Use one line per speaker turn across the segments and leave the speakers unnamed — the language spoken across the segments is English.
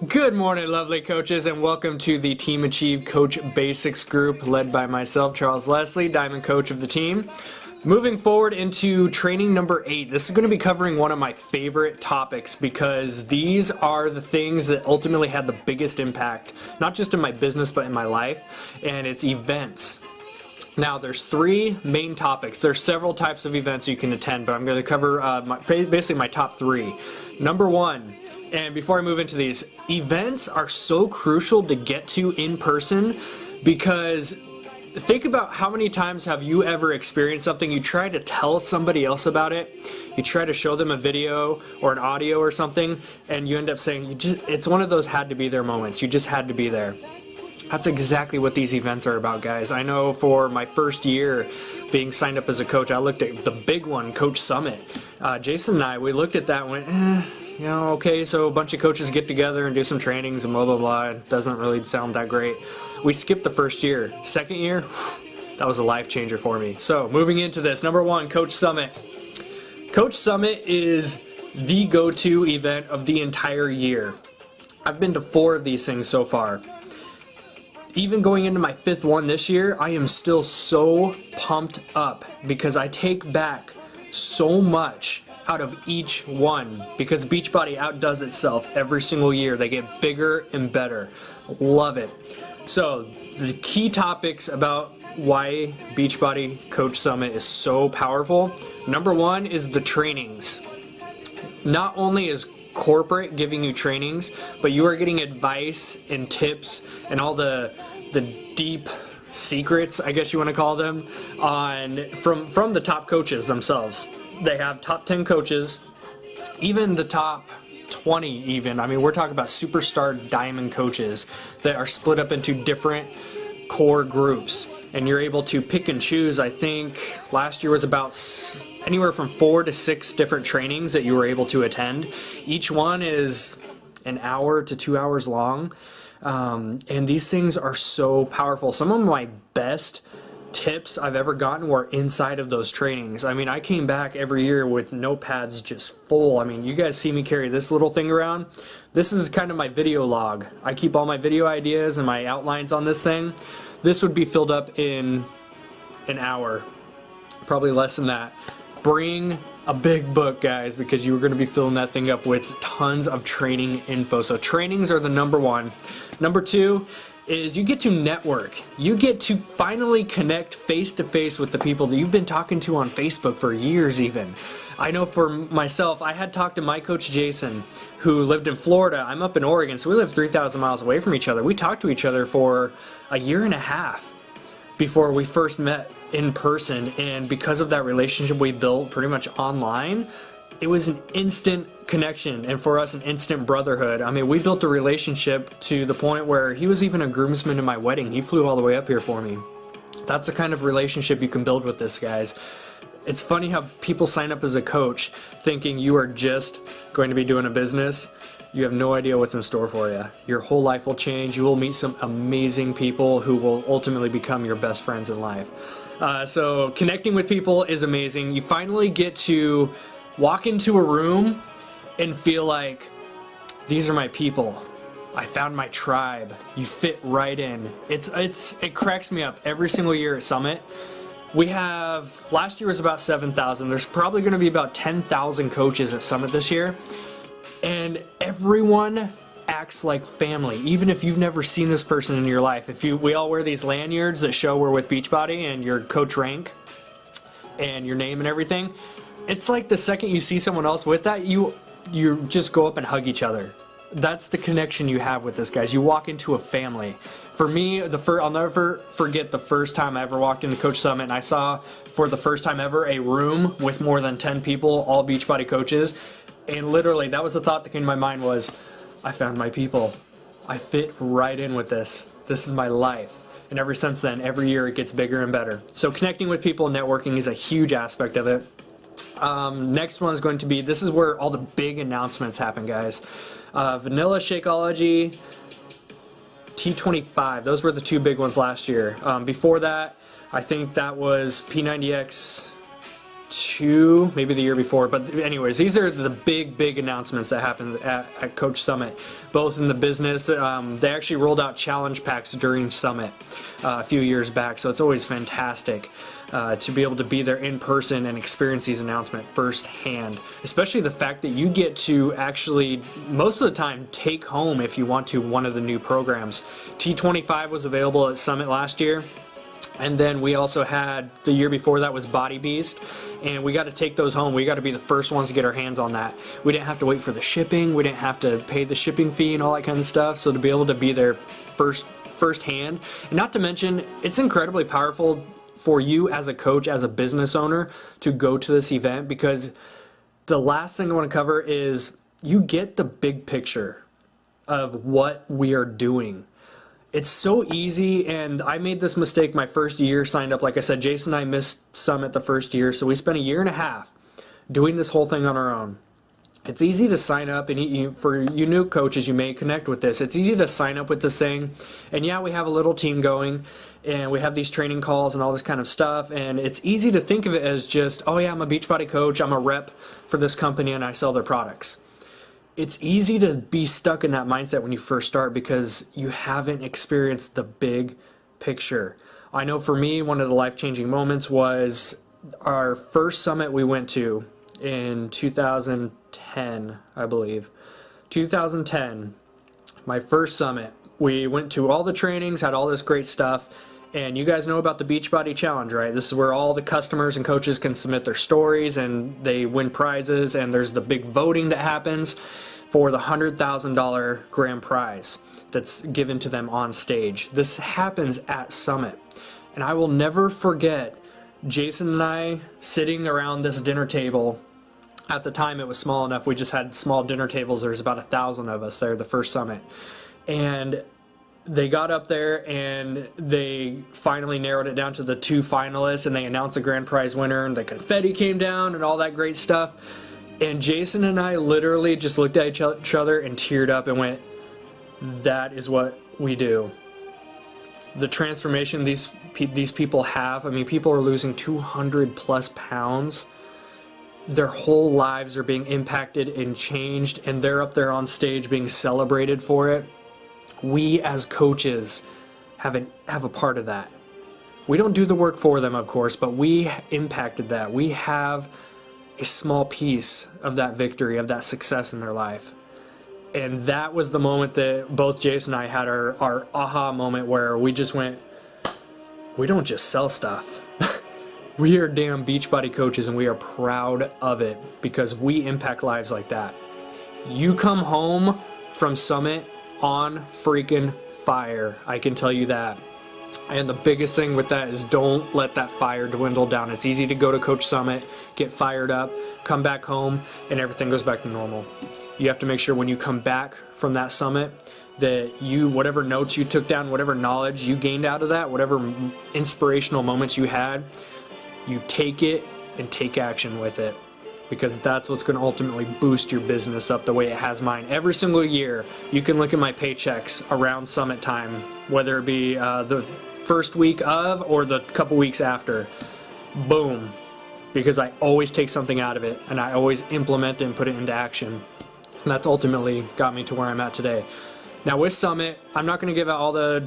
Good morning, lovely coaches, and welcome to the Team Achieve Coach Basics group led by myself, Charles Leslie, Diamond Coach of the team. Moving forward into training number 8, this is going to be covering one of my favorite topics because these are the things that ultimately had the biggest impact, not just in my business but in my life, and it's events. Now, there's 3 main topics. There's several types of events you can attend, but I'm going to cover basically my top 3. Number 1, and before I move into these, events are so crucial to get to in person because think about how many times have you ever experienced something, you try to tell somebody else about it, you try to show them a video or an audio or something, and you end up saying, it's one of those had to be there moments, you just had to be there. That's exactly what these events are about, guys. I know for my first year being signed up as a coach, I looked at the big one, Coach Summit. Jason and I, we looked at that and went, you know, okay, so a bunch of coaches get together and do some trainings and blah, blah, blah. It doesn't really sound that great. We skipped the first year. Second year, that was a life changer for me. So moving into this, number 1, Coach Summit. Coach Summit is the go-to event of the entire year. I've been to 4 of these things so far. Even going into my 5th one this year, I am still so pumped up because I take back so much out of each one because Beachbody outdoes itself every single year. They get bigger and better. Love it. So the key topics about why Beachbody Coach Summit is so powerful. Number 1 is the trainings. Not only is corporate giving you trainings, but you are getting advice and tips and all the deep secrets, I guess you want to call them, from the top coaches themselves. They have top 10 coaches, even the top 20 even. I mean, we're talking about superstar diamond coaches that are split up into different core groups, and you're able to pick and choose. I think last year was about anywhere from 4 to 6 different trainings that you were able to attend. Each one is an hour to 2 hours long, and these things are so powerful. Some of my best tips I've ever gotten were inside of those trainings. I mean, I came back every year with notepads just full. I mean, you guys see me carry this little thing around. This is kind of my video log. I keep all my video ideas and my outlines on this thing. This would be filled up in an hour, probably less than that. Bring a big book, guys, because you're going to be filling that thing up with tons of training info. So trainings are the number 1. Number 2 is you get to network. You get to finally connect face-to-face with the people that you've been talking to on Facebook for years even. I know for myself, I had talked to my coach Jason, who lived in Florida. I'm up in Oregon, so we live 3,000 miles away from each other. We talked to each other for a year and a half before we first met in person, and because of that relationship we built pretty much online, it was an instant connection, and for us an instant brotherhood. I mean, we built a relationship to the point where he was even a groomsman in my wedding. He flew all the way up here for me. That's the kind of relationship you can build with this, guys. It's funny how people sign up as a coach thinking you are just going to be doing a business. You have no idea what's in store for you. Your whole life will change. You will meet some amazing people who will ultimately become your best friends in life. So connecting with people is amazing. You finally get to walk into a room and feel like, these are my people. I found my tribe. You fit right in. It cracks me up every single year at Summit. We have, last year was about 7,000. There's probably going to be about 10,000 coaches at Summit this year. And everyone acts like family, even if you've never seen this person in your life. We all wear these lanyards that show we're with Beachbody and your coach rank and your name and everything. It's like the second you see someone else with that, you just go up and hug each other. That's the connection you have with this, guys. You walk into a family. For me, I'll never forget the first time I ever walked into Coach Summit and I saw, for the first time ever, a room with more than 10 people, all Beachbody coaches. And literally, that was the thought that came to my mind was, I found my people. I fit right in with this. This is my life. And ever since then, every year it gets bigger and better. So connecting with people and networking is a huge aspect of it. Next one is going to be, this is where all the big announcements happen, guys. Vanilla Shakeology, T25. Those were the 2 big ones last year. Before that, I think that was P90X 22, maybe the year before. But anyways, these are the big announcements that happened at Coach Summit, both in the business. They actually rolled out challenge packs during Summit a few years back, so it's always fantastic to be able to be there in person and experience these announcements firsthand, especially the fact that you get to actually, most of the time, take home, if you want to, one of the new programs. T25 was available at Summit last year. And then we also had, the year before that was Body Beast, and we got to take those home. We got to be the first ones to get our hands on that. We didn't have to wait for the shipping. We didn't have to pay the shipping fee and all that kind of stuff. So to be able to be there firsthand, and not to mention, it's incredibly powerful for you as a coach, as a business owner, to go to this event, because the last thing I want to cover is you get the big picture of what we are doing. It's so easy, and I made this mistake my first year, signed up. Like I said, Jason and I missed Summit the first year, so we spent a year and a half doing this whole thing on our own. It's easy to sign up, and for you new coaches, you may connect with this. It's easy to sign up with this thing, and yeah, we have a little team going, and we have these training calls and all this kind of stuff, and it's easy to think of it as just, oh yeah, I'm a Beachbody coach, I'm a rep for this company, and I sell their products. It's easy to be stuck in that mindset when you first start because you haven't experienced the big picture. I know for me, one of the life-changing moments was our first summit we went to in 2010, I believe. 2010, my first summit. We went to all the trainings, had all this great stuff, and you guys know about the Beachbody Challenge, right? This is where all the customers and coaches can submit their stories and they win prizes, and there's the big voting that happens for the $100,000 grand prize that's given to them on stage. This happens at Summit. And I will never forget Jason and I sitting around this dinner table. At the time it was small enough, we just had small dinner tables. There's about 1,000 of us there the first Summit. And they got up there and they finally narrowed it down to the 2 finalists, and they announced the grand prize winner, and the confetti came down and all that great stuff. And Jason and I literally just looked at each other and teared up and went, that is what we do. The transformation these people have, I mean, people are losing 200 plus pounds. Their whole lives are being impacted and changed, and they're up there on stage being celebrated for it. We as coaches have a part of that. We don't do the work for them, of course, but we impacted that. We have a small piece of that victory, of that success in their life. And that was the moment that both Jason and I had our aha moment, where we just went, we don't just sell stuff. We are damn Beachbody coaches, and we are proud of it because we impact lives like that. You come home from Summit on freaking fire, I can tell you that. And the biggest thing with that is don't let that fire dwindle down. It's easy to go to Coach Summit, get fired up, come back home, and everything goes back to normal. You have to make sure when you come back from that summit that whatever notes you took down, whatever knowledge you gained out of that, whatever inspirational moments you had, you take it and take action with it. Because that's what's going to ultimately boost your business up the way it has mine. Every single year, you can look at my paychecks around Summit time, whether it be the first week of or the couple weeks after. Boom. Because I always take something out of it, and I always implement it and put it into action. And that's ultimately got me to where I'm at today. Now with Summit, I'm not going to give out all the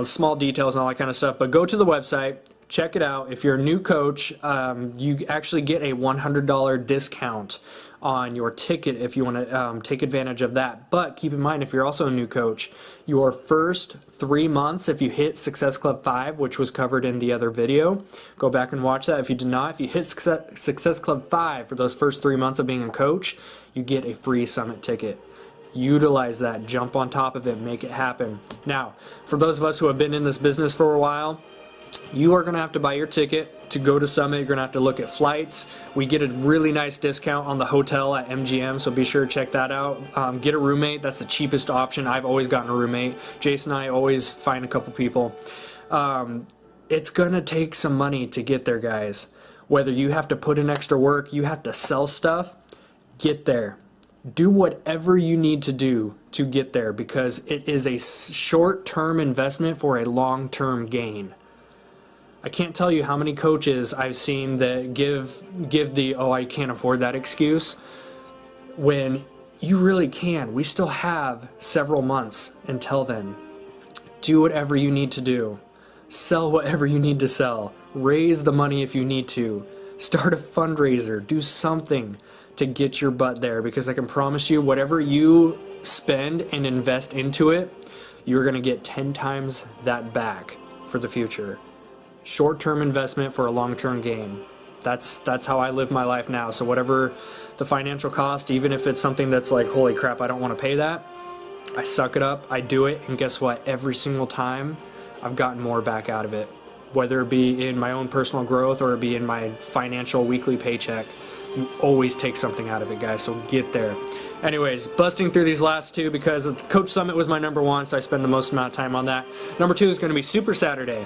small details and all that kind of stuff, but go to the website. Check it out. If you're a new coach, you actually get a $100 discount on your ticket if you want to take advantage of that. But keep in mind, if you're also a new coach, your first 3 months, if you hit Success Club 5, which was covered in the other video, go back and watch that. If you did not, if you hit Success Club 5 for those first 3 months of being a coach, you get a free Summit ticket. Utilize that. Jump on top of it. Make it happen. Now, for those of us who have been in this business for a while, you are going to have to buy your ticket to go to Summit. You're going to have to look at flights. We get a really nice discount on the hotel at MGM, so be sure to check that out. Get a roommate. That's the cheapest option. I've always gotten a roommate. Jason and I always find a couple people. It's going to take some money to get there, guys. Whether you have to put in extra work, you have to sell stuff, get there. Do whatever you need to do to get there, because it is a short-term investment for a long-term gain. I can't tell you how many coaches I've seen that give the, oh, I can't afford that excuse, when you really can. We still have several months until then. Do whatever you need to do. Sell whatever you need to sell. Raise the money if you need to. Start a fundraiser. Do something to get your butt there, because I can promise you, whatever you spend and invest into it, you're going to get 10 times that back for the future. Short-term investment for a long-term gain. That's how I live my life now. So whatever the financial cost, even if it's something that's like, holy crap, I don't want to pay that, I suck it up, I do it, and guess what? Every single time, I've gotten more back out of it. Whether it be in my own personal growth or it be in my financial weekly paycheck, you always take something out of it, guys, so get there. Anyways, busting through these last two because Coach Summit was my number one, so I spend the most amount of time on that. Number two is going to be Super Saturday.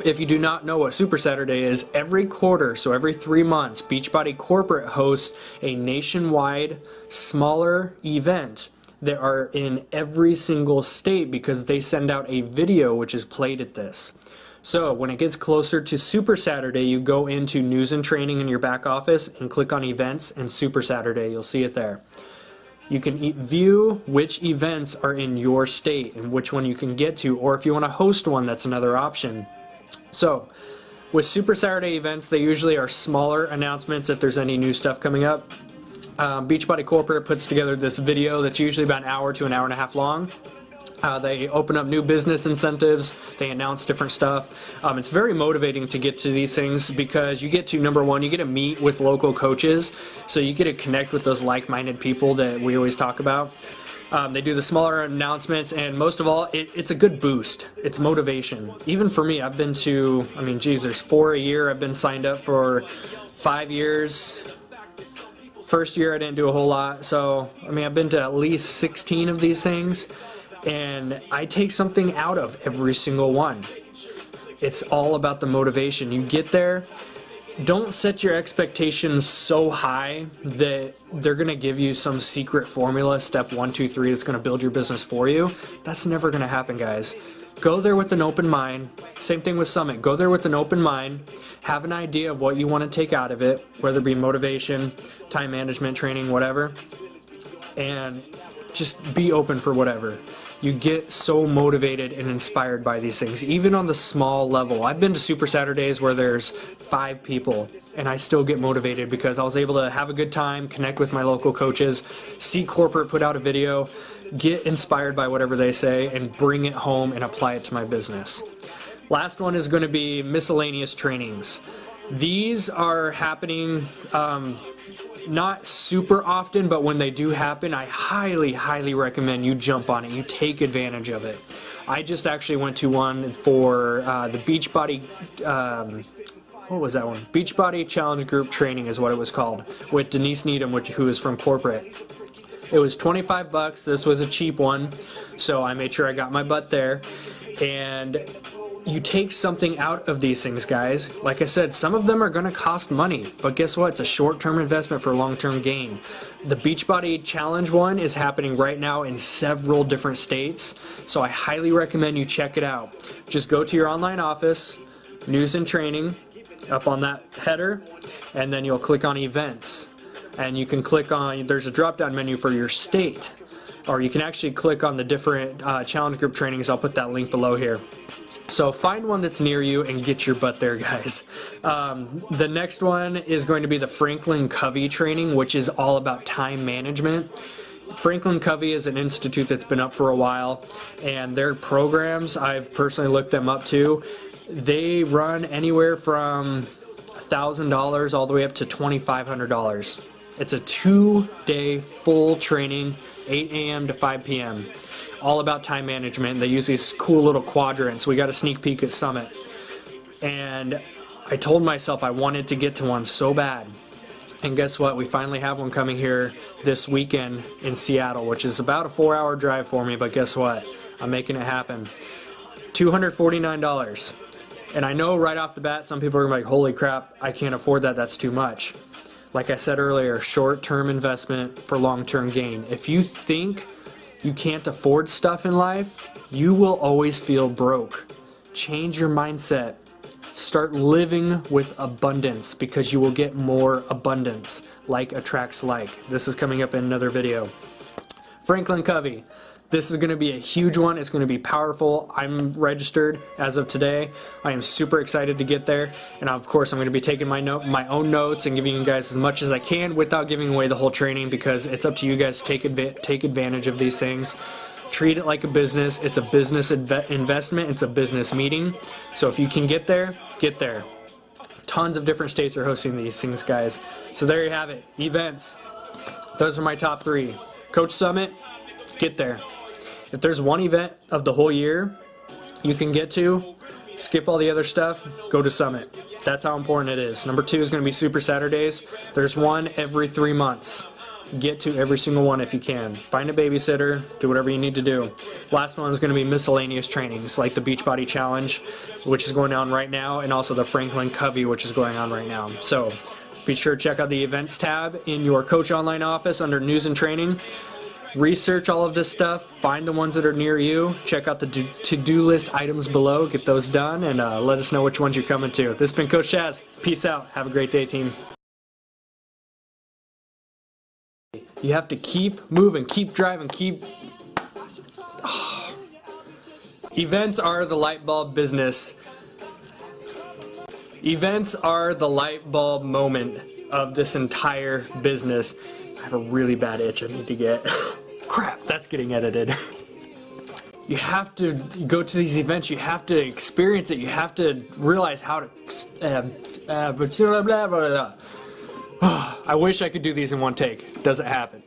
If you do not know what Super Saturday is, every quarter, so every 3 months, Beachbody Corporate hosts a nationwide smaller event that are in every single state because they send out a video which is played at this. So when it gets closer to Super Saturday, you go into News and Training in your back office and click on Events and Super Saturday. You'll see it there. You can view which events are in your state and which one you can get to, or if you want to host one, that's another option. So with Super Saturday events, they usually are smaller announcements if there's any new stuff coming up. Beachbody Corporate puts together this video that's usually about an hour to an hour and a half long. They open up new business incentives, they announce different stuff. It's very motivating to get to these things because you get to, number one, you get to meet with local coaches, so you get to connect with those like-minded people that we always talk about. They do the smaller announcements, and most of all, it's a good boost. It's motivation. Even for me, I've been to, I mean, geez, there's 4 a year. I've been signed up for 5 years. First year I didn't do a whole lot, so I mean, I've been to at least 16 of these things, and I take something out of every single one. It's all about the motivation. You get there, don't set your expectations so high that they're going to give you some secret formula, step 1, 2, 3, that's going to build your business for you. That's never going to happen, guys. Go there with an open mind. Same thing with Summit. Go there with an open mind. Have an idea of what you want to take out of it, whether it be motivation, time management, training, whatever. And just be open for whatever. You get so motivated and inspired by these things, even on the small level. I've been to Super Saturdays where there's 5 people, and I still get motivated because I was able to have a good time, connect with my local coaches, see corporate put out a video, get inspired by whatever they say, and bring it home and apply it to my business. Last one is going to be miscellaneous trainings. These are happening not super often, but when they do happen, I highly recommend you jump on it. You take advantage of it. I just actually went to one for the Beachbody, what was that one? Beachbody Challenge Group Training is what it was called, with Denise Needham, who is from corporate. It was 25 bucks. This was a cheap one, so I made sure I got my butt there. And you take something out of these things, guys. Like I said, some of them are going to cost money, but guess what? It's a short-term investment for long-term gain. The Beachbody Challenge one is happening right now in several different states, so I highly recommend you check it out. Just go to your online office, News and Training, up on that header, and then you'll click on Events. And you can click on, there's a drop-down menu for your state, or you can actually click on the different challenge group trainings. I'll put that link below here. So find one that's near you and get your butt there, guys. The next one is going to be the Franklin Covey training, which is all about time management. Franklin Covey is an institute that's been up for a while, and their programs, I've personally looked them up too. They run anywhere from $1,000 all the way up to $2,500. It's a 2-day full training, 8 a.m. to 5 p.m. all about time management. They use these cool little quadrants. We got a sneak peek at Summit, and I told myself I wanted to get to one so bad, and guess what? We finally have one coming here this weekend in Seattle, which is about a 4-hour drive for me, but guess what? I'm making it happen. $249. And I know right off the bat some people are gonna be like, holy crap, I can't afford that, that's too much. Like I said earlier, short-term investment for long-term gain. If you think you can't afford stuff in life, you will always feel broke. Change your mindset. start living with abundance, because you will get more abundance. Like attracts like. This is coming up in another video. Franklin Covey. This is going to be a huge one. It's going to be powerful. I'm registered as of today. I am super excited to get there. And of course, I'm going to be taking my own notes and giving you guys as much as I can without giving away the whole training, because it's up to you guys to take advantage of these things. Treat it like a business. It's a business investment. It's a business meeting. So if you can get there, get there. Tons of different states are hosting these things, guys. So there you have it. Events. Those are my top 3. Coach Summit, get there. If there's one event of the whole year you can get to, skip all the other stuff, go to Summit. That's how important it is. Number 2 is going to be Super Saturdays. There's one every 3 months. Get to every single one if you can. Find a babysitter, do whatever you need to do. Last one is going to be miscellaneous trainings, like the Beachbody Challenge, which is going on right now, and also the Franklin Covey, which is going on right now. So be sure to check out the events tab in your Coach Online office under News and Training. Research all of this stuff, find the ones that are near you, check out the to-do list items below, get those done, and let us know which ones you're coming to. This has been Coach Chaz. Peace out. Have a great day, team. You have to keep moving, keep driving, keep... Events are the light bulb business. Events are the light bulb moment of this entire business. I have a really bad itch I need to get. Crap, that's getting edited. You have to go to these events, you have to experience it, you have to realize how to... I wish I could do these in one take. Doesn't happen.